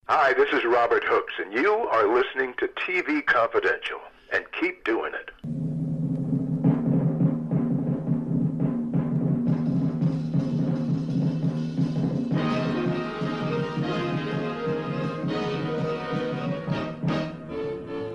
Hi, this is Robert Hooks, and you are listening to TV Confidential, and keep doing it.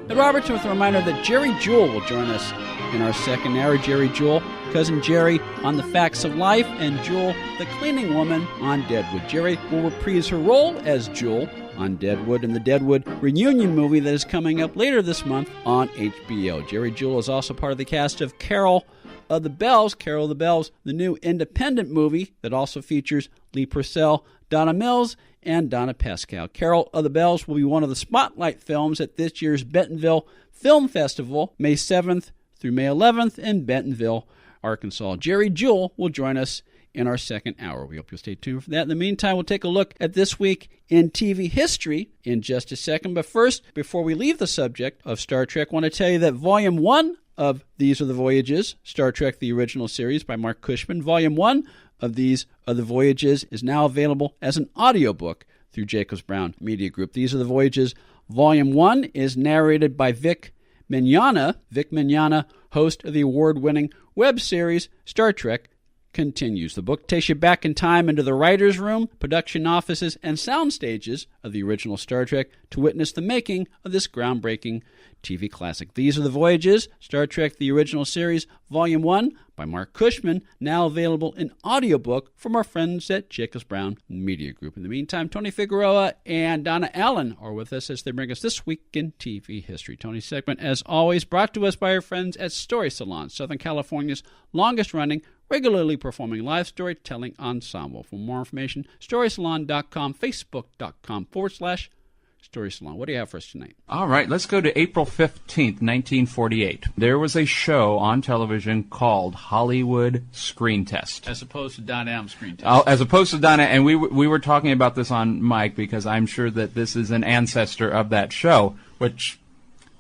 And Robertson with a reminder that Jerry Jewell will join us in our second hour. Jerry Jewell, Cousin Jerry on The Facts of Life, and Jewel, the cleaning woman, on Deadwood. Jerry will reprise her role as Jewel on Deadwood in the Deadwood reunion movie that is coming up later this month on HBO. Jerry Jewell is also part of the cast of Carol of the Bells, the new independent movie that also features Lee Purcell, Donna Mills, and Donna Pascal. Carol of the Bells will be one of the spotlight films at this year's Bentonville Film Festival, May 7th through May 11th in Bentonville, Arkansas. Jerry Jewell will join us in our second hour. We hope you'll stay tuned for that. In the meantime, we'll take a look at this week in TV history in just a second. But first, before we leave the subject of Star Trek, I want to tell you that Volume 1 of These Are the Voyages, Star Trek the Original Series by Mark Cushman, Volume 1 of These Are the Voyages is now available as an audiobook through Jacobs Brown Media Group. These Are the Voyages, Volume 1 is narrated by Vic Mignogna. Vic Mignogna, host of the award-winning web series Star Trek Continues. The book takes you back in time into the writer's room, production offices, and sound stages of the original Star Trek to witness the making of this groundbreaking TV classic. These Are the Voyages, Star Trek the Original Series, Volume 1 by Mark Cushman, now available in audiobook from our friends at Jacobs Brown Media Group. In the meantime, Tony Figueroa and Donna Allen are with us as they bring us This Week in TV History. Tony's segment, as always, brought to us by our friends at Story Salon, Southern California's longest-running, regularly performing live storytelling ensemble. For more information, storysalon.com, facebook.com/Story Salon. What do you have for us tonight? All right, let's go to April 15th, 1948. There was a show on television called Hollywood Screen Test. As opposed to Don Adams Screen Test. As opposed to Donna, and we were talking about this on mic because I'm sure that this is an ancestor of that show, which...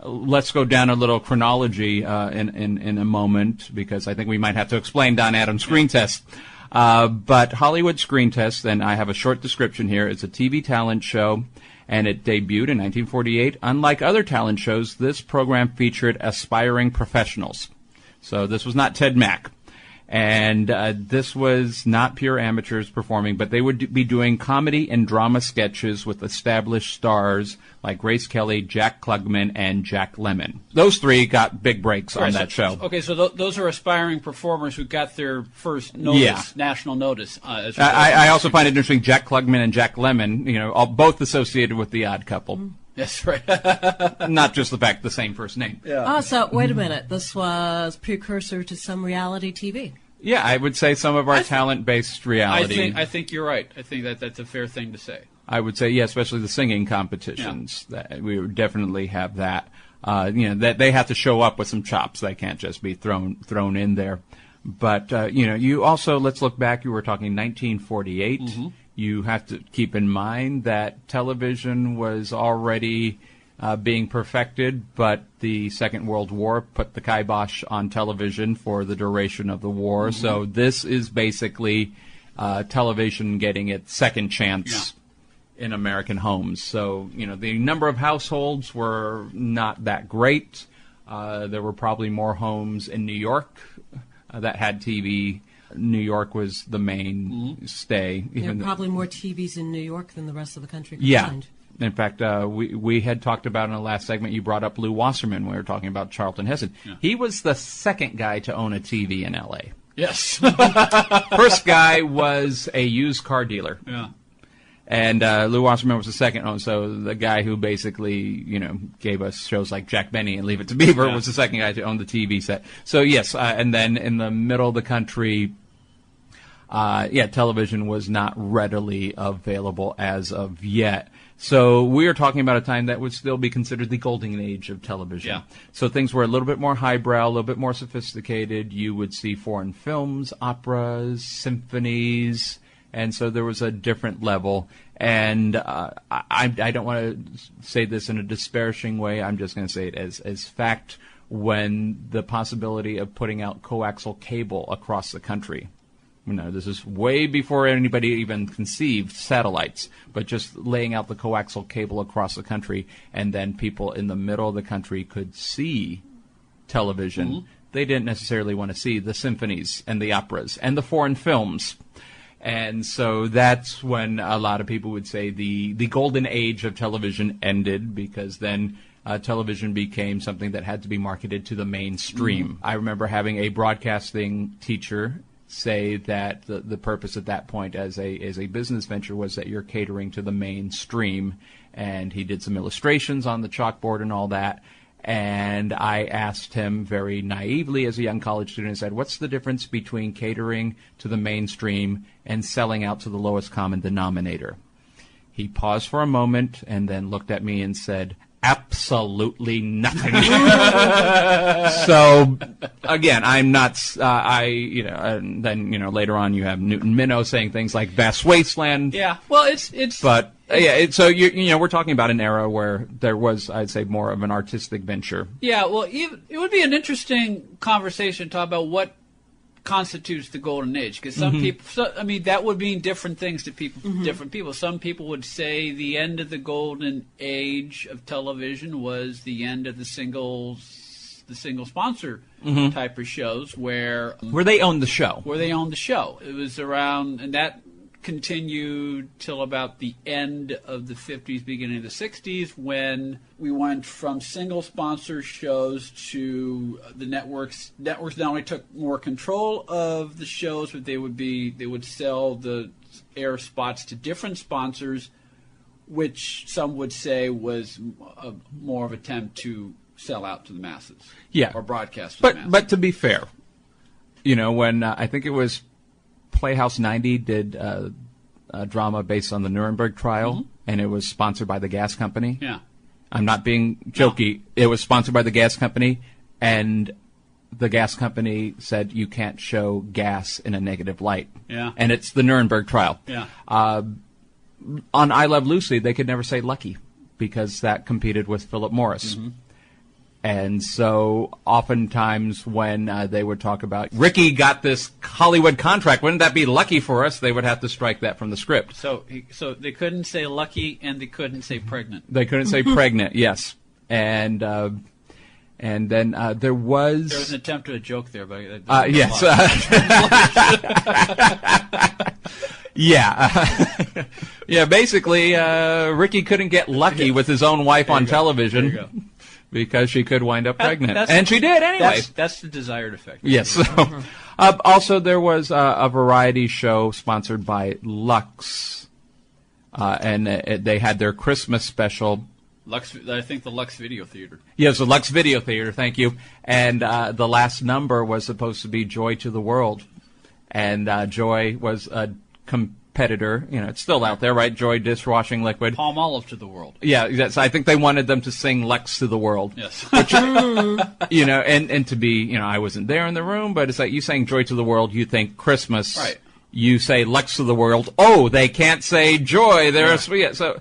Let's go down a little chronology in a moment, because I think we might have to explain Don Adams' Screen Test. But Hollywood Screen Test, and I have a short description here, it's a TV talent show, and it debuted in 1948. Unlike other talent shows, this program featured aspiring professionals. So this was not Ted Mack. And this was not pure amateurs performing, but they would be doing comedy and drama sketches with established stars like Grace Kelly, Jack Klugman, and Jack Lemmon. Those three got big breaks on that show. Okay, so those are aspiring performers who got their first notice, national notice. I also find it interesting, Jack Klugman and Jack Lemmon, both associated with The Odd Couple. Mm-hmm. That's right. Not just the fact the same first name. Yeah. Oh, so wait a minute. This was precursor to some reality TV. Yeah, I would say some of our talent-based reality. I think you're right. I think that's a fair thing to say. I would say, yeah, especially the singing competitions. Yeah. That we would definitely have that. That they have to show up with some chops. They can't just be thrown in there. But you also, let's look back. You were talking 1948. Mm-hmm. You have to keep in mind that television was already being perfected, but the Second World War put the kibosh on television for the duration of the war. Mm-hmm. So this is basically television getting its second chance in American homes. So, the number of households were not that great. There were probably more homes in New York that had TV. New York was the mainstay. There are probably more TVs in New York than the rest of the country combined. Yeah. In fact, we had talked about in the last segment, you brought up Lou Wasserman when we were talking about Charlton Heston. Yeah. He was the second guy to own a TV in L.A. Yes. First guy was a used car dealer. Yeah. And Lou Wasserman was the second owner, so the guy who basically, gave us shows like Jack Benny and Leave It to Beaver was the second guy to own the TV set. So, yes, and then in the middle of the country, television was not readily available as of yet. So we are talking about a time that would still be considered the golden age of television. Yeah. So things were a little bit more highbrow, a little bit more sophisticated. You would see foreign films, operas, symphonies, and so there was a different level. And I don't want to say this in a disparaging way. I'm just going to say it as fact. When the possibility of putting out coaxial cable across the country This is way before anybody even conceived satellites, but just laying out the coaxial cable across the country, and then people in the middle of the country could see television. Mm-hmm. They didn't necessarily want to see the symphonies and the operas and the foreign films. And so that's when a lot of people would say the golden age of television ended, because then television became something that had to be marketed to the mainstream. Mm-hmm. I remember having a broadcasting teacher say that the purpose at that point as a business venture was that you're catering to the mainstream, and he did some illustrations on the chalkboard and all that. And I asked him very naively as a young college student, I said, what's the difference between catering to the mainstream and selling out to the lowest common denominator? He paused for a moment and then looked at me and said, absolutely nothing. So, again, I'm not, and then, later on you have Newton Minnow saying things like vast wasteland. Yeah, well, But, so, we're talking about an era where there was, I'd say, more of an artistic venture. Yeah, well, it would be an interesting conversation to talk about what constitutes the golden age, because some people, that would mean different things to people, different people. Some people would say the end of the golden age of television was the end of the single sponsor type of shows where they owned the show. It was around, and that continued till about the end of the 50s, beginning of the 60s, when we went from single sponsor shows to the networks. Networks not only took more control of the shows, but they would sell the air spots to different sponsors, which some would say was more of an attempt to sell out to the masses. Yeah. Or broadcast to the masses. But to be fair, when I think it was Playhouse 90 did a drama based on the Nuremberg trial, and it was sponsored by the gas company. Yeah. I'm not being jokey. No. It was sponsored by the gas company, and the gas company said you can't show gas in a negative light. Yeah. And it's the Nuremberg trial. Yeah. On I Love Lucy, they could never say Lucky, because that competed with Philip Morris. Mm-hmm. And so oftentimes when they would talk about, Ricky got this Hollywood contract, wouldn't that be lucky for us? They would have to strike that from the script. So they couldn't say lucky, and they couldn't say pregnant. They couldn't say pregnant, yes. And then there was an attempt at a joke there, but yes. Yeah. Yeah, basically, Ricky couldn't get lucky with his own wife on television. There you go. Because she could wind up pregnant. And she did anyway. That's the desired effect. Yes. So, also, there was a variety show sponsored by Lux. And they had their Christmas special. I think the Lux Video Theater. Yes, the Lux Video Theater, thank you. And the last number was supposed to be Joy to the World. And Joy was a competitor. It's still out there, right? Joy dishwashing liquid. Palmolive to the world. Yeah, yes. I think they wanted them to sing Lux to the World. Yes. Which, and to be, I wasn't there in the room, but it's like you saying Joy to the World, you think Christmas. Right. You say Lux to the World. Oh, they can't say Joy. So,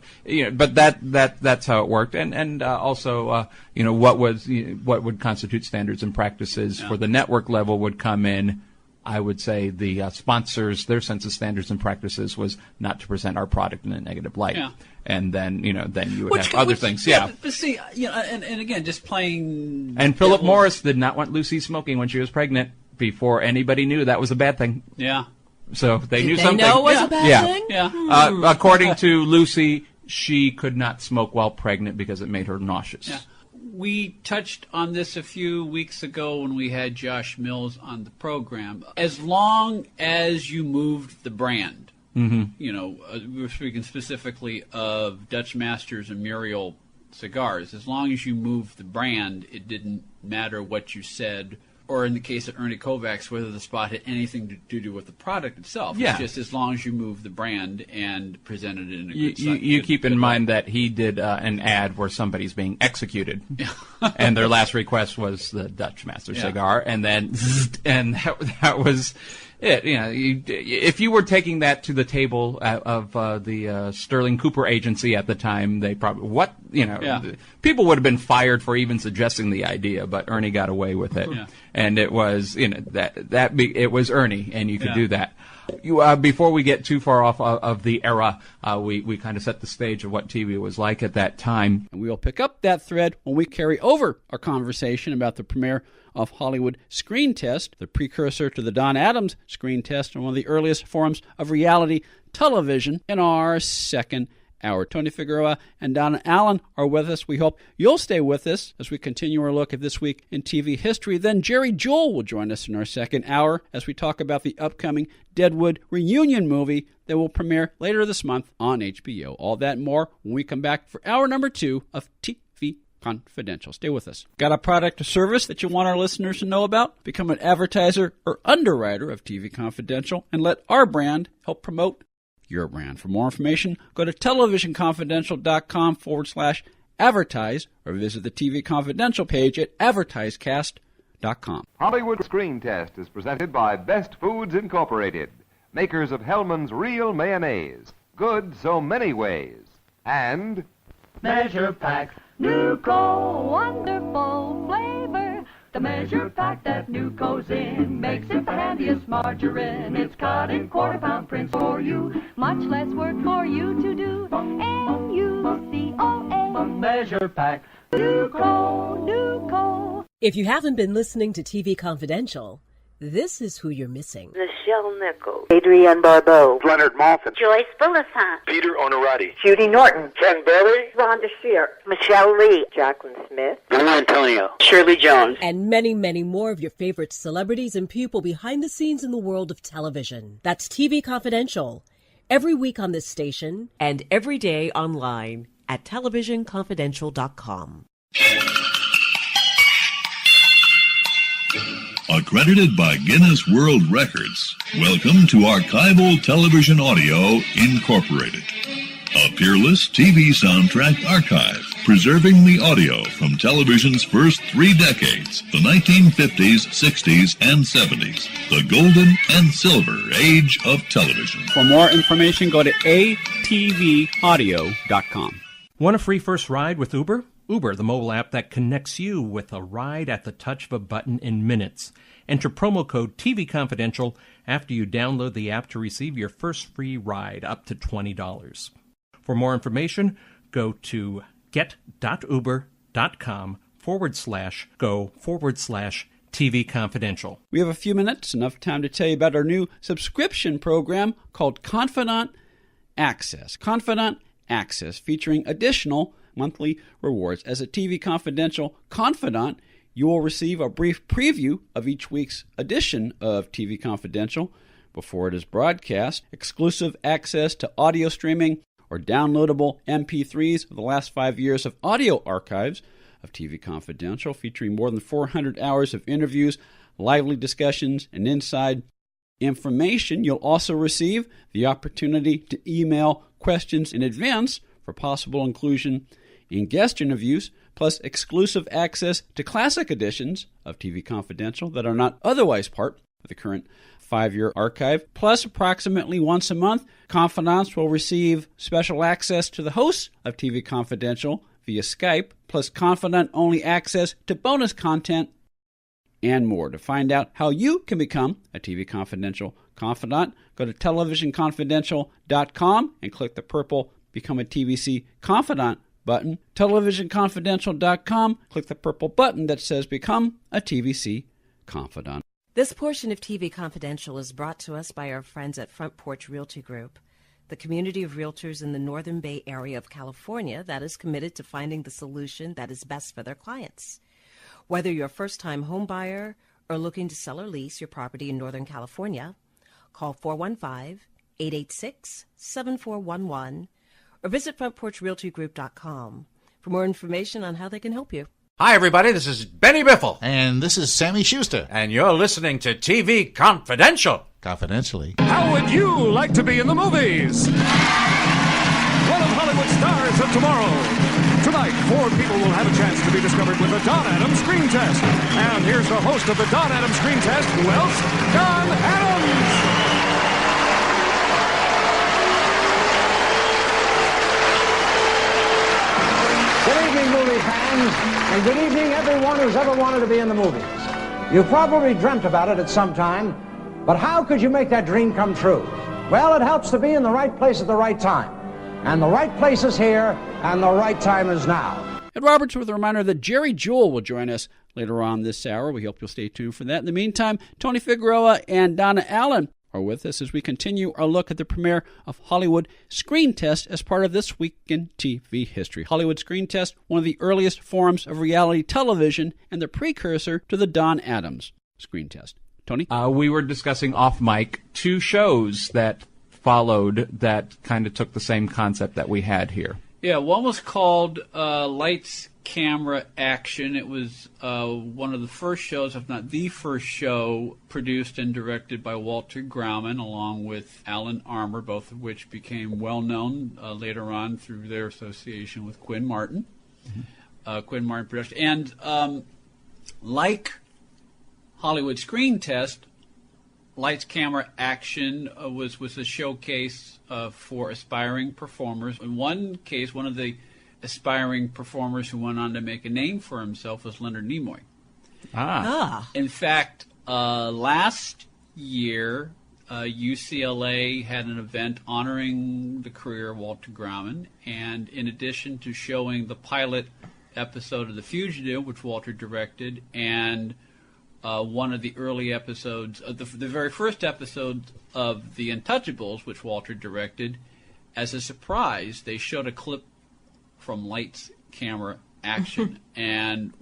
but that's how it worked. And also, what would constitute standards and practices for the network level would come in. I would say the sponsors, their sense of standards and practices was not to present our product in a negative light. Yeah. And then, then you would have other things. Yeah. But see, and again, just playing. And Philip Morris did not want Lucy smoking when she was pregnant before anybody knew that was a bad thing. Yeah. So they knew Did something. They know it was a bad thing? Yeah. According to Lucy, she could not smoke while pregnant because it made her nauseous. Yeah. We touched on this a few weeks ago when we had Josh Mills on the program. As long as you moved the brand, we were speaking specifically of Dutch Masters and Muriel cigars. As long as you moved the brand, it didn't matter what you said, or in the case of Ernie Kovacs, whether the spot had anything to do with the product itself. Yeah. It's just as long as you moved the brand and presented it in a good You keep in mind that he did an ad where somebody's being executed, and their last request was the Dutch Master cigar, and then that was if you were taking that to the table of the Sterling Cooper agency at the time, they probably people would have been fired for even suggesting the idea, but Ernie got away with it, and it was it was Ernie, and you could do that. Before we get too far off of the era, we kind of set the stage of what TV was like at that time. And we'll pick up that thread when we carry over our conversation about the premiere of Hollywood Screen Test, the precursor to the Don Adams Screen Test, and one of the earliest forms of reality television in our second hour. Tony Figueroa and Donna Allen are with us. We hope you'll stay with us as we continue our look at this week in TV history. Then Jerry Jewell will join us in our second hour as we talk about the upcoming Deadwood reunion movie that will premiere later this month on HBO. All that and more when we come back for hour number 2 of TV Confidential. Stay with us. Got a product or service that you want our listeners to know about? Become an advertiser or underwriter of TV Confidential and let our brand help promote your brand. For more information, go to televisionconfidential.com/advertise or visit the TV Confidential page at advertisecast.com. Hollywood Screen Test is presented by Best Foods Incorporated, makers of Hellman's Real Mayonnaise, good so many ways, and Measure Pack, Nuco, wonderful flavor. The measure pack that Nuco's in makes it the handiest margarine. It's cut in quarter-pound prints for you, much less work for you to do. Nucoa. Measure Pack, Nuco. If you haven't been listening to TV Confidential, this is who you're missing. Michelle Nichols, Adrienne Barbeau, Leonard Maltin, Joyce Bulifant, Peter Onorati, Judy Norton, Ken Berry, Rhonda Shear, Michelle Lee, Jacqueline Smith, Bill Antonio, Shirley Jones, and many, many more of your favorite celebrities and people behind the scenes in the world of television. That's TV Confidential, every week on this station and every day online at televisionconfidential.com. Accredited by Guinness World Records, welcome to Archival Television Audio Incorporated, a peerless TV soundtrack archive preserving the audio from television's first 3 decades, the 1950s, 60s, and 70s, the golden and silver age of television. For more information, go to atvaudio.com. Want a free first ride with Uber? Uber, the mobile app that connects you with a ride at the touch of a button in minutes. Enter promo code TV Confidential after you download the app to receive your first free ride up to $20. For more information, go to get.uber.com/go/TV Confidential. We have a few minutes, enough time to tell you about our new subscription program called Confidant Access. Confidant Access, featuring additional monthly rewards. As a TV Confidential confidant, you will receive a brief preview of each week's edition of TV Confidential before it is broadcast, exclusive access to audio streaming or downloadable MP3s of the last 5 years of audio archives of TV Confidential, featuring more than 400 hours of interviews, lively discussions, and inside information. You'll also receive the opportunity to email questions in advance for possible inclusion in guest interviews, plus exclusive access to classic editions of TV Confidential that are not otherwise part of the current 5-year archive. Plus, approximately once a month, confidants will receive special access to the hosts of TV Confidential via Skype, plus confidant-only access to bonus content and more. To find out how you can become a TV Confidential confidant, go to televisionconfidential.com and click the purple Become a TVC Confidant button. televisionconfidential.com, click the purple button that says Become a TVC Confidant. This portion of TV Confidential is brought to us by our friends at Front Porch Realty Group, the community of realtors in the Northern Bay Area of California that is committed to finding the solution that is best for their clients. Whether you're a first-time home buyer or looking to sell or lease your property in Northern California, call 415-886-7411 or visit frontporchrealtygroup.com for more information on how they can help you. Hi, everybody. This is Benny Biffle. And this is Sammy Schuster. And you're listening to TV Confidential. Confidentially. How would you like to be in the movies? One of Hollywood stars of tomorrow. Tonight, 4 people will have a chance to be discovered with the Don Adams Screen Test. And here's the host of the Don Adams Screen Test, who else? Don Adams! Good evening, movie fans, and good evening, everyone who's ever wanted to be in the movies. You've probably dreamt about it at some time, but how could you make that dream come true? Well, it helps to be in the right place at the right time. And the right place is here, and the right time is now. Ed Roberts with a reminder that Jerry Jewell will join us later on this hour. We hope you'll stay tuned for that. In the meantime, Tony Figueroa and Donna Allen are with us as we continue our look at the premiere of Hollywood Screen Test as part of This Week in TV History. Hollywood Screen Test, one of the earliest forms of reality television and the precursor to the Don Adams Screen Test. Tony? We were discussing off mic 2 shows that followed that kind of took the same concept that we had here. Yeah, one was called Lights, Camera, Action. It was one of the first shows, if not the first show, produced and directed by Walter Grauman, along with Alan Armour, both of which became well-known later on through their association with Quinn Martin. Mm-hmm. Quinn Martin Production. And like Hollywood Screen Test, Lights, Camera, Action was a showcase for aspiring performers. In one case, one of the aspiring performers who went on to make a name for himself was Leonard Nimoy. In fact, last year, UCLA had an event honoring the career of Walter Grauman, and in addition to showing the pilot episode of The Fugitive, which Walter directed, and one of the early episodes, the very first episode of The Untouchables, which Walter directed, as a surprise, they showed a clip from Lights, Camera, Action, and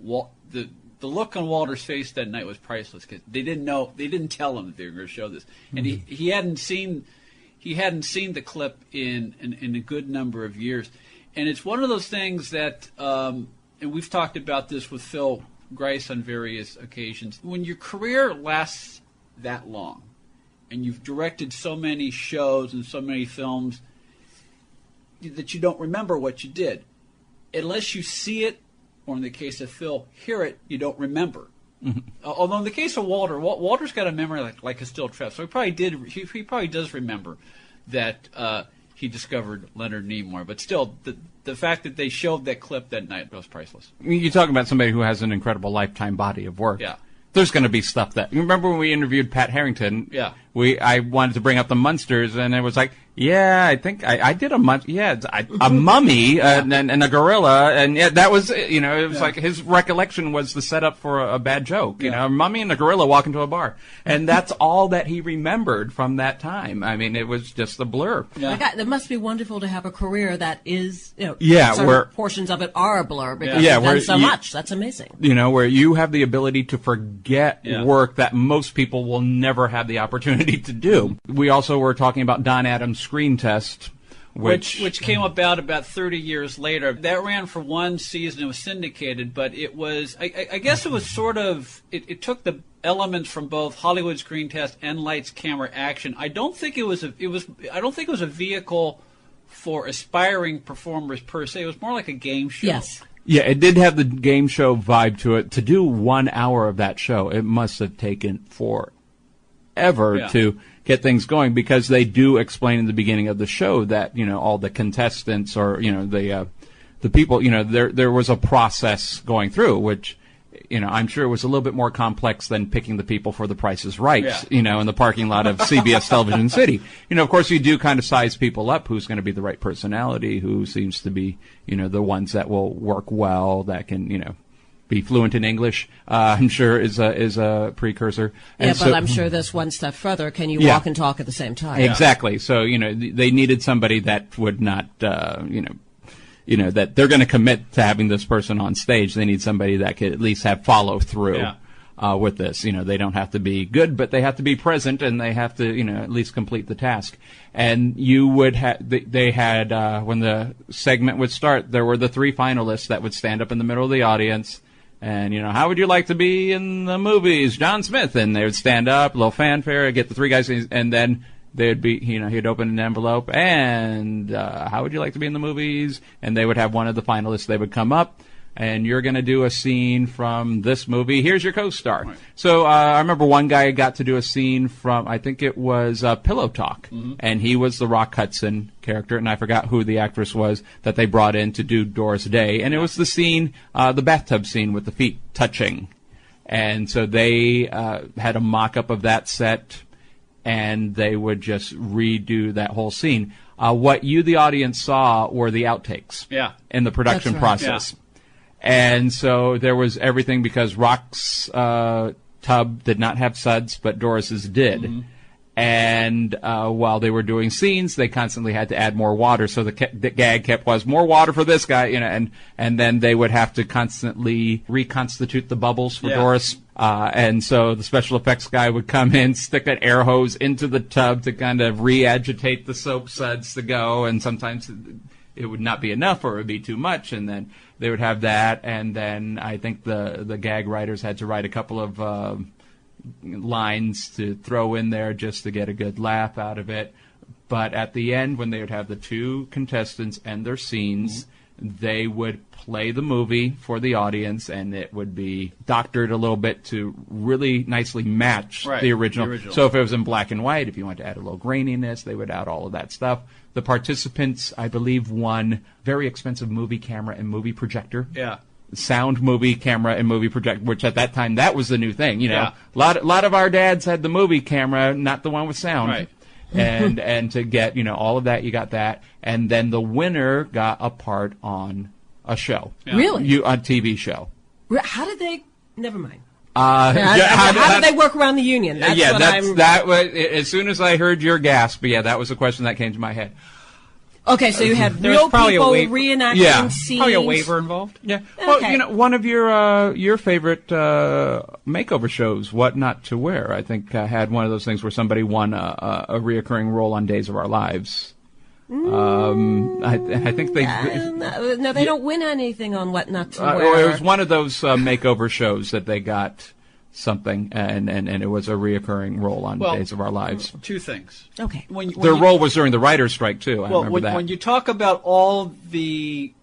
the look on Walter's face that night was priceless because they didn't tell him that they were going to show this, and he hadn't seen the clip in a good number of years, and it's one of those things that, and we've talked about this with Phil Grice on various occasions. When your career lasts that long, and you've directed so many shows and so many films that you don't remember what you did. Unless you see it, or in the case of Phil, hear it, you don't remember. Mm-hmm. Although in the case of Walter, Walter's got a memory like a steel trap, so he probably does remember that he discovered Leonard Nimoy. But still, the fact that they showed that clip that night was priceless. You're talking about somebody who has an incredible lifetime body of work. Yeah. There's going to be stuff that... You remember when we interviewed Pat Harrington? Yeah. I wanted to bring up the Munsters, and it was like, yeah, I think I did a mummy and a gorilla, and yeah, that was, it was like his recollection was the setup for a bad joke. A mummy and a gorilla walk into a bar, and that's all that he remembered from that time. I mean, it was just a blur. Yeah. It must be wonderful to have a career that is, portions of it are a blur because you've done so much. That's amazing. Where you have the ability to forget work that most people will never have the opportunity to do. We also were talking about Don Adams' Screen Test, which came about 30 years later. That ran for one season. It was syndicated, but it was I guess it was sort of it took the elements from both Hollywood Screen Test and Lights, Camera, Action. I don't think it was a vehicle for aspiring performers per se. It was more like a game show. Yes. Yeah, it did have the game show vibe to it. To do 1 hour of that show, it must have taken forever to get things going, because they do explain in the beginning of the show that all the contestants or the people there was a process going through, which I'm sure it was a little bit more complex than picking the people for The Price is Right in the parking lot of CBS Television City. Of course you do kind of size people up who's going to be the right personality, who seems to be the ones that will work well, that can be fluent in English, I'm sure is a precursor. And but I'm sure this one step further. Can you walk and talk at the same time? Exactly. So, they needed somebody that would not, that they're going to commit to having this person on stage. They need somebody that could at least have follow through with this. They don't have to be good, but they have to be present, and they have to, at least complete the task. And you would they had, when the segment would start, there were the 3 finalists that would stand up in the middle of the audience. And, how would you like to be in the movies? John Smith. And they would stand up, a little fanfare, get the 3 guys, and then they'd be, he'd open an envelope, and how would you like to be in the movies? And they would have one of the finalists. They would come up, and you're going to do a scene from this movie. Here's your co-star. Right. So I remember one guy got to do a scene from, I think it was Pillow Talk, and he was the Rock Hudson character, and I forgot who the actress was that they brought in to do Doris Day, and it was the scene, the bathtub scene with the feet touching. And so they had a mock-up of that set, and they would just redo that whole scene. What you, the audience, saw were the outtakes in the production process. Yeah. And so there was everything, because Rock's tub did not have suds, but Doris's did. And while they were doing scenes, they constantly had to add more water. So the gag was more water for this guy, and then they would have to constantly reconstitute the bubbles for Doris. And so the special effects guy would come in, stick an air hose into the tub to kind of re-agitate the soap suds to go. And sometimes it would not be enough, or it would be too much. And then they would have that. And then I think the gag writers had to write a couple of lines to throw in there just to get a good laugh out of it. But at the end, when they would have the two contestants and their scenes, they would play the movie for the audience, and it would be doctored a little bit to really nicely match the original. So if it was in black and white, if you wanted to add a little graininess, they would add all of that stuff. The participants, I believe, won very expensive movie camera and movie projector. Yeah. Sound, movie camera, and movie projector, which at that time, that was the new thing. A lot of our dads had the movie camera, not the one with sound. Right. And to get, all of that, you got that. And then the winner got a part on a show. Yeah. Really? A TV show. How did they... Never mind. How did they work around the union? As soon as I heard your gasp, that was a question that came to my head. Okay, so you had real people reenacting scenes. Probably a waiver involved. Yeah. Okay. Well, one of your favorite makeover shows, What Not to Wear, I think had one of those things where somebody won a reoccurring role on Days of Our Lives. I think they... No, they don't win anything on What Not to Wear. It was one of those makeover shows that they got something, and it was a reoccurring role on Days of Our Lives. Two things. Okay. Their role was during the writer's strike, too. I remember that. When you talk about all the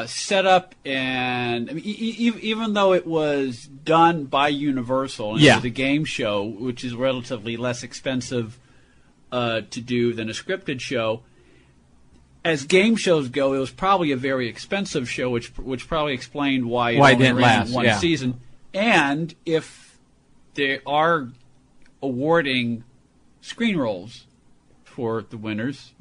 setup, and even though it was done by Universal, and it was a game show, which is relatively less expensive to do than a scripted show, as game shows go, it was probably a very expensive show, which probably explained why it only didn't ran last one season. And if they are awarding screen roles for the winners,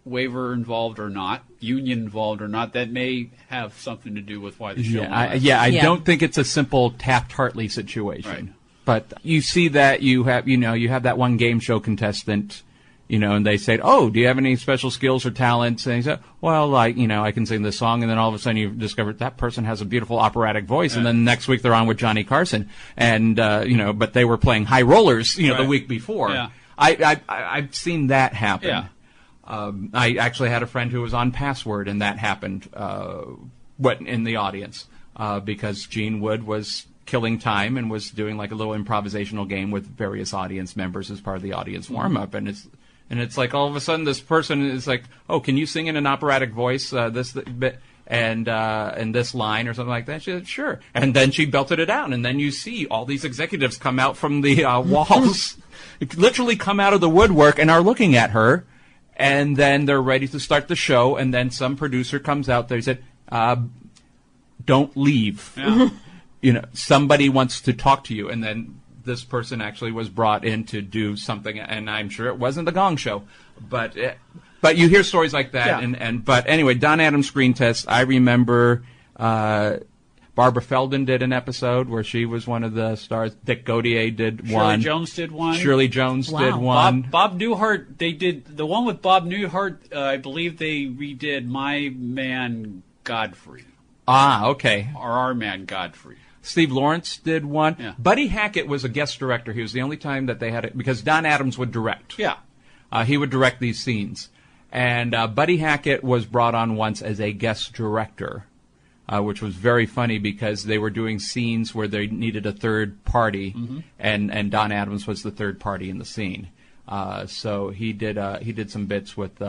waiver involved or not, union involved or not, that may have something to do with why the show. I don't think it's a simple Taft-Hartley situation. Right. But you see that you have that one game show contestant, and they say, "Oh, do you have any special skills or talents?" And he said, "Well, I can sing this song." And then all of a sudden you discover that person has a beautiful operatic voice. And then next week they're on with Johnny Carson. And, but they were playing high rollers, the week before. Yeah. I've seen that happen. Yeah. I actually had a friend who was on Password, and that happened, in the audience, because Gene Wood was killing time and was doing like a little improvisational game with various audience members as part of the audience warm-up. And it's like all of a sudden this person is like, "Oh, can you sing in an operatic voice this bit and this line or something like that?" She said, "Sure." And then she belted it out, and then you see all these executives come out from the walls, literally come out of the woodwork and are looking at her, and then they're ready to start the show. And then some producer comes out there and said, "Don't leave. Yeah. Somebody wants to talk to you." And then this person actually was brought in to do something, and I'm sure it wasn't the Gong Show, but you hear stories like that. Yeah. But anyway, Don Adams Screen Test. I remember Barbara Feldon did an episode where she was one of the stars. Dick Gautier did one. Shirley Jones did one. Bob Newhart. They did the one with Bob Newhart. I believe they redid My Man Godfrey. Okay. Or Our Man Godfrey. Steve Lawrence did one. Yeah. Buddy Hackett was a guest director. He was the only time that they had it, because Don Adams would direct. Yeah. He would direct these scenes. And Buddy Hackett was brought on once as a guest director, which was very funny because they were doing scenes where they needed a third party, and Don Adams was the third party in the scene. So he did some bits with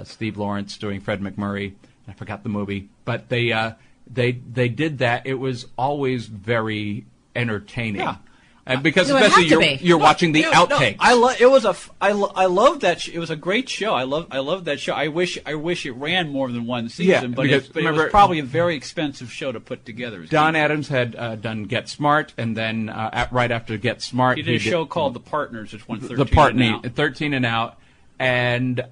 Steve Lawrence doing Fred McMurray. I forgot the movie, but they did that. It was always very entertaining. Yeah. Because especially you're watching the outtakes. I love that. It was a great show. I love that show. I wish it ran more than one season. But it was probably a very expensive show to put together. Don Adams had done Get Smart, and then right after Get Smart, he did a show called The Partners, which won 13 The Partner, and Out. 13 and Out, and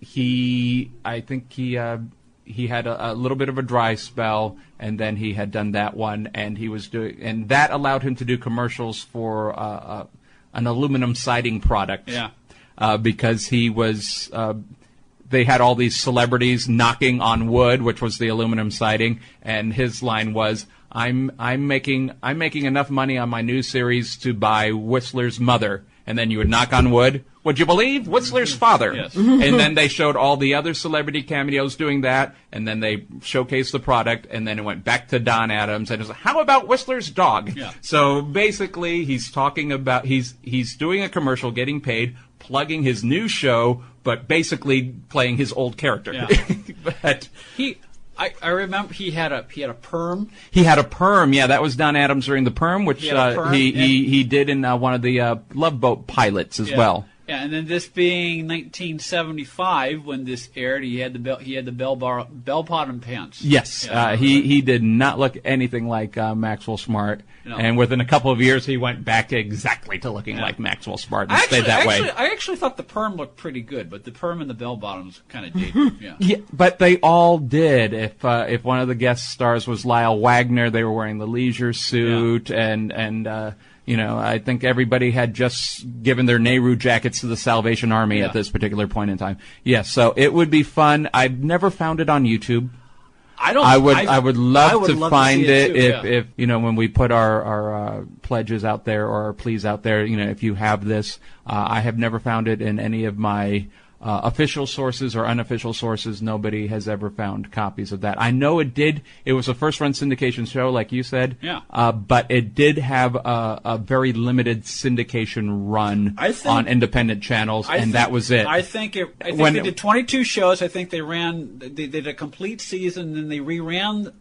I think he had a little bit of a dry spell, and then he had done that one, and and that allowed him to do commercials for an aluminum siding product. Yeah. Because he was, they had all these celebrities knocking on wood, which was the aluminum siding, and his line was, "I'm making enough money on my new series to buy Whistler's mother." And then you would knock on wood. Would you believe Whistler's father? Yes. And then they showed all the other celebrity cameos doing that, and then they showcased the product, and then it went back to Don Adams, and it was like, how about Whistler's dog? Yeah. So basically, he's talking about he's doing a commercial, getting paid, plugging his new show, but basically playing his old character. Yeah. But I remember he had a perm. He had a perm, yeah. That was Don Adams during the perm, which he did in one of the Love Boat pilots as well. Yeah, and then this being 1975 when this aired, he had the bell bottom pants. Yes, he did not look anything like Maxwell Smart, and within a couple of years he went back exactly to looking like Maxwell Smart and stayed that way. I actually thought the perm looked pretty good, but the perm and the bell bottoms kind of dated. Yeah, but they all did. If one of the guest stars was Lyle Wagner, they were wearing the leisure suit, and I think everybody had just given their Nehru jackets to the Salvation Army at this particular point in time. Yes, so it would be fun. I've never found it on YouTube. I would love to find it if when we put our pledges out there or our pleas out there, if you have this. I have never found it in any of my official sources or unofficial sources. Nobody has ever found copies of that. I know it did. It was a first-run syndication show, like you said. Yeah. But it did have a very limited syndication run on independent channels, and that was it. I think they did 22 shows. I think they did a complete season, and then they reran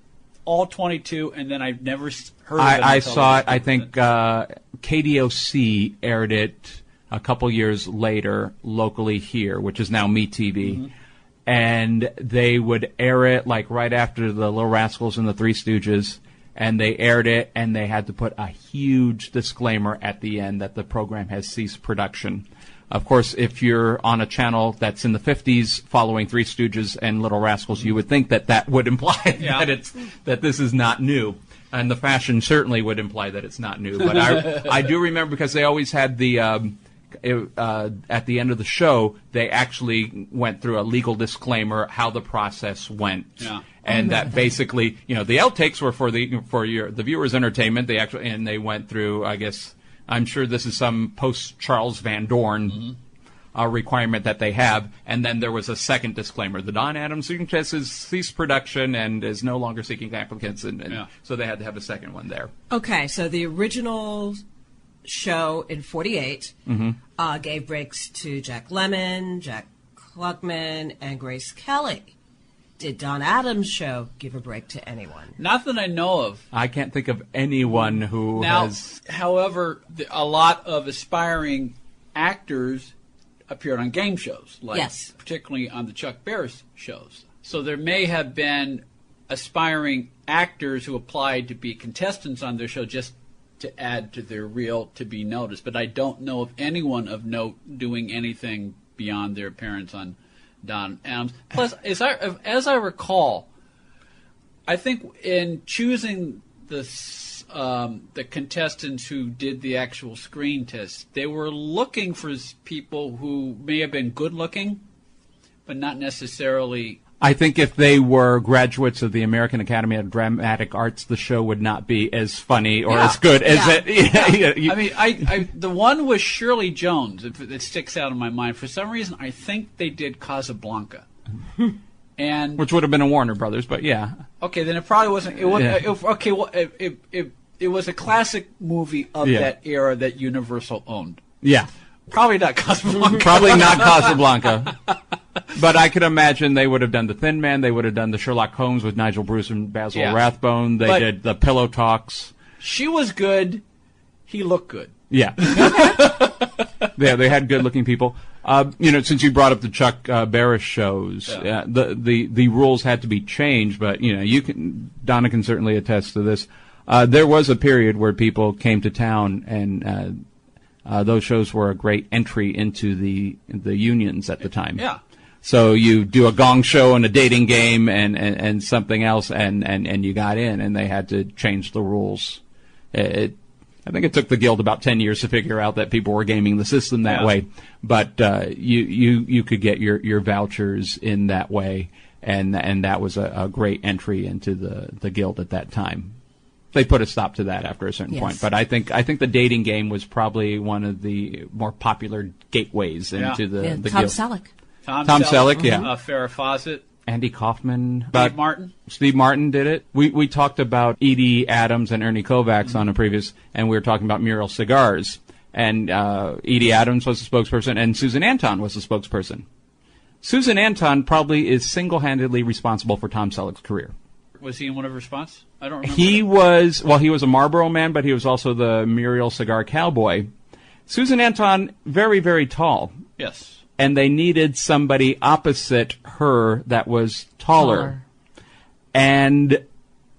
all 22, and then I've never heard of it. I saw it. I think KDOC aired it a couple years later locally here, which is now MeTV, and they would air it like right after the Little Rascals and the Three Stooges, and they aired it, and they had to put a huge disclaimer at the end that the program has ceased production. Of course, if you're on a channel that's in the 50s following Three Stooges and Little Rascals, you would think that would imply that this is not new. And the fashion certainly would imply that it's not new. But I do remember, because they always had the at the end of the show, they actually went through a legal disclaimer how the process went, and that basically, the outtakes were for the viewers' entertainment. They went through. I guess I'm sure this is some post Charles Van Dorn requirement that they have, and then there was a second disclaimer: the Don Adams Screen Test has ceased production and is no longer seeking applicants, and so they had to have a second one there. Okay, so the original show in 48 gave breaks to Jack Lemmon, Jack Klugman, and Grace Kelly. Did Don Adams' show give a break to anyone? Not that I know of. I can't think of anyone who has. However, a lot of aspiring actors appeared on game shows, particularly on the Chuck Barris shows. So there may have been aspiring actors who applied to be contestants on their show just to add to their reel to be noticed, but I don't know of anyone of note doing anything beyond their appearance on Don Adams. Plus, as I recall, I think in choosing the contestants who did the actual screen test, they were looking for people who may have been good looking, but not necessarily. I think if they were graduates of the American Academy of Dramatic Arts, the show would not be as funny or as good as it. I mean, the one was Shirley Jones. It sticks out in my mind. For some reason, I think they did Casablanca, and which would have been a Warner Brothers, but yeah. Okay, then it probably wasn't. It was a classic movie of that era that Universal owned. Yeah. Probably not Casablanca. Probably not Casablanca. But I could imagine they would have done The Thin Man. They would have done the Sherlock Holmes with Nigel Bruce and Basil Rathbone. They did the Pillow Talks. She was good. He looked good. Yeah. They had good-looking people. Since you brought up the Chuck Barris shows, the rules had to be changed. But Donna can certainly attest to this. There was a period where people came to town, and those shows were a great entry into the unions at the time. Yeah. So you do a gong show and a dating game and something else, and you got in, and they had to change the rules. I think it took the Guild about 10 years to figure out that people were gaming the system that way. But you could get your vouchers in that way, and that was a great entry into the Guild at that time. They put a stop to that after a certain point. But I think the dating game was probably one of the more popular gateways into the Guild. Tom Selleck. Tom Selleck, Farrah Fawcett. Andy Kaufman. Steve Martin did it. We talked about Edie Adams and Ernie Kovacs on a previous, and we were talking about Muriel Cigars. And Edie Adams was the spokesperson, and Susan Anton was the spokesperson. Susan Anton probably is single-handedly responsible for Tom Selleck's career. Was he in one of her spots? I don't remember. He was a Marlboro man, but he was also the Muriel Cigar Cowboy. Susan Anton, very, very tall. Yes. And they needed somebody opposite her that was taller. And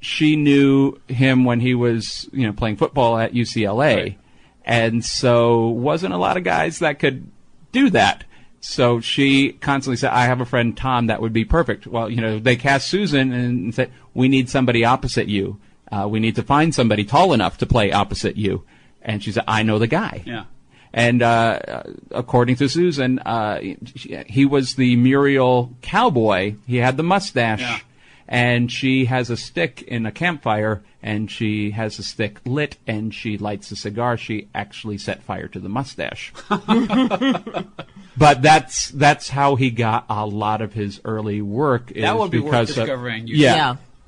she knew him when he was, playing football at UCLA. Right. And so wasn't a lot of guys that could do that. So she constantly said, I have a friend, Tom, that would be perfect. Well, they cast Susan and said, we need somebody opposite you. We need to find somebody tall enough to play opposite you. And she said, I know the guy. Yeah. And according to Susan, he was the Muriel Cowboy. He had the mustache. Yeah. And she has a stick in a campfire, and she has a stick lit, and she lights a cigar. She actually set fire to the mustache. But that's how he got a lot of his early work. That would be worth discovering.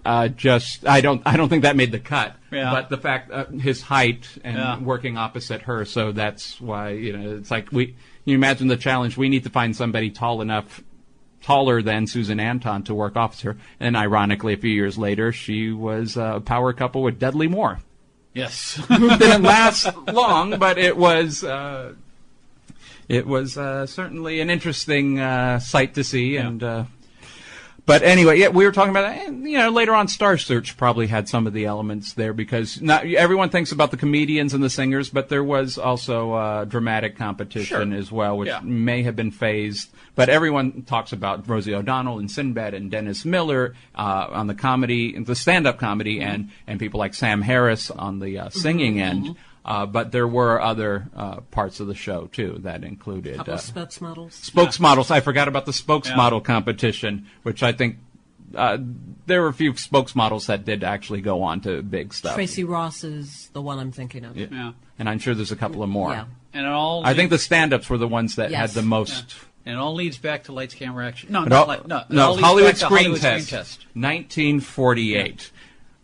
I don't think that made the cut. Yeah. But the fact his height and working opposite her, so that's why it's like you imagine the challenge. We need to find somebody taller than Susan Anton to work opposite her. And ironically, a few years later, she was a power couple with Dudley Moore. Yes. Didn't last long, but it was certainly an interesting sight to see. And but anyway, we were talking about that. Later on, Star Search probably had some of the elements there because not everyone thinks about the comedians and the singers, but there was also dramatic competition as well, which may have been phased. But everyone talks about Rosie O'Donnell and Sinbad and Dennis Miller on the comedy, the stand-up comedy, and people like Sam Harris on the singing end. But there were other parts of the show, too, that included... A couple of spokesmodels. Spokesmodels. I forgot about the spokesmodel competition, which I think there were a few spokesmodels that did actually go on to big stuff. Tracy Ross is the one I'm thinking of. Yeah. And I'm sure there's a couple of more. Yeah. And I think the stand-ups were the ones that had the most... Yeah. And it all leads back to Lights, Camera, Action. No, Hollywood Screen Test. 1948.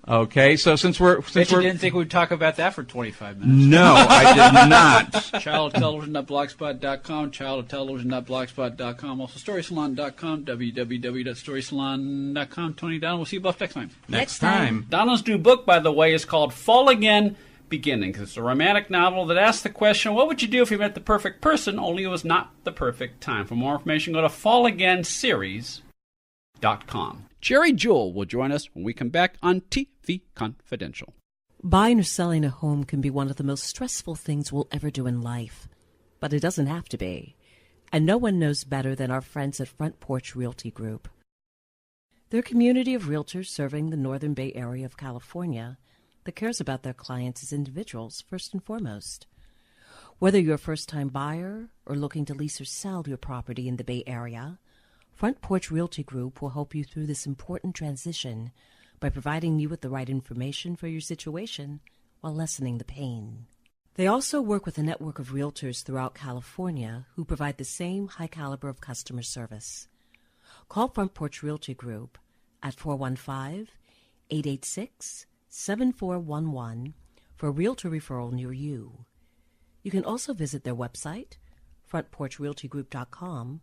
Okay, so since we're... You didn't think we'd talk about that for 25 minutes. No, I did not. childoftelevision.blogspot.com, childoftelevision.blogspot.com, also storysalon.com, www.storysalon.com. Tony Donna, we'll see you both next time. Next time. Donna's new book, by the way, is called Fall Again, Beginnings. It's a romantic novel that asks the question, what would you do if you met the perfect person, only it was not the perfect time? For more information, go to fallagainseries.com. Jerry Jewell will join us when we come back on TV Confidential. Buying or selling a home can be one of the most stressful things we'll ever do in life, but it doesn't have to be. And no one knows better than our friends at Front Porch Realty Group. They're a community of realtors serving the Northern Bay Area of California that cares about their clients as individuals first and foremost. Whether you're a first-time buyer or looking to lease or sell your property in the Bay Area, Front Porch Realty Group will help you through this important transition by providing you with the right information for your situation while lessening the pain. They also work with a network of realtors throughout California who provide the same high caliber of customer service. Call Front Porch Realty Group at 415-886-7411 for a realtor referral near you. You can also visit their website, frontporchrealtygroup.com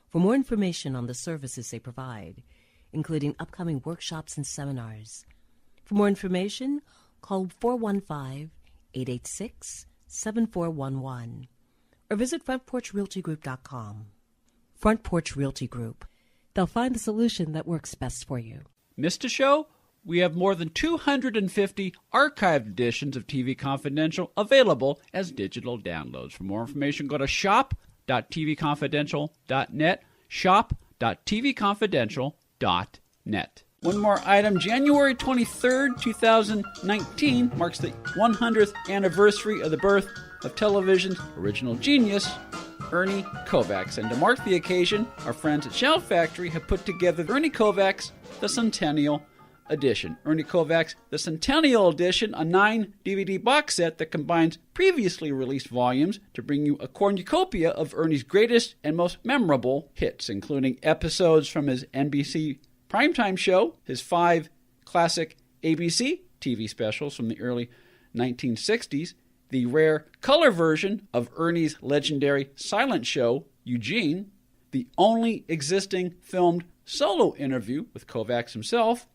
for more information on the services they provide, including upcoming workshops and seminars. For more information, call 415-886-7411 or visit frontporchrealtygroup.com. Front Porch Realty Group. They'll find the solution that works best for you. Missed a show? We have more than 250 archived editions of TV Confidential available as digital downloads. For more information, go to shop.tvconfidential.net, shop.tvconfidential.net. One more item. January 23rd, 2019 marks the 100th anniversary of the birth of television's original genius, Ernie Kovacs. And to mark the occasion, our friends at Shout Factory have put together Ernie Kovacs, the Centennial Edition. Ernie Kovacs, the Centennial Edition, a 9-DVD box set that combines previously released volumes to bring you a cornucopia of Ernie's greatest and most memorable hits, including episodes from his NBC primetime show, his 5 classic ABC TV specials from the early 1960s, the rare color version of Ernie's legendary silent show, Eugene, the only existing filmed solo interview with Kovacs himself,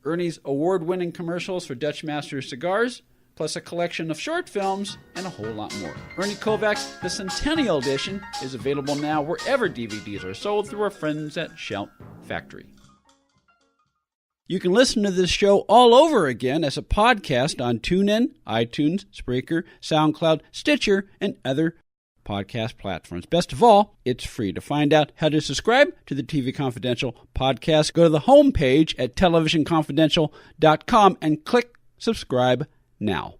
Ernie's award-winning commercials for Dutch Masters cigars, plus a collection of short films, and a whole lot more. Ernie Kovacs, the Centennial Edition, is available now wherever DVDs are sold through our friends at Shout Factory. You can listen to this show all over again as a podcast on TuneIn, iTunes, Spreaker, SoundCloud, Stitcher, and other podcast platforms. Best of all, it's free. To find out how to subscribe to the TV Confidential podcast, go to the homepage at tvconfidential.com and click subscribe now.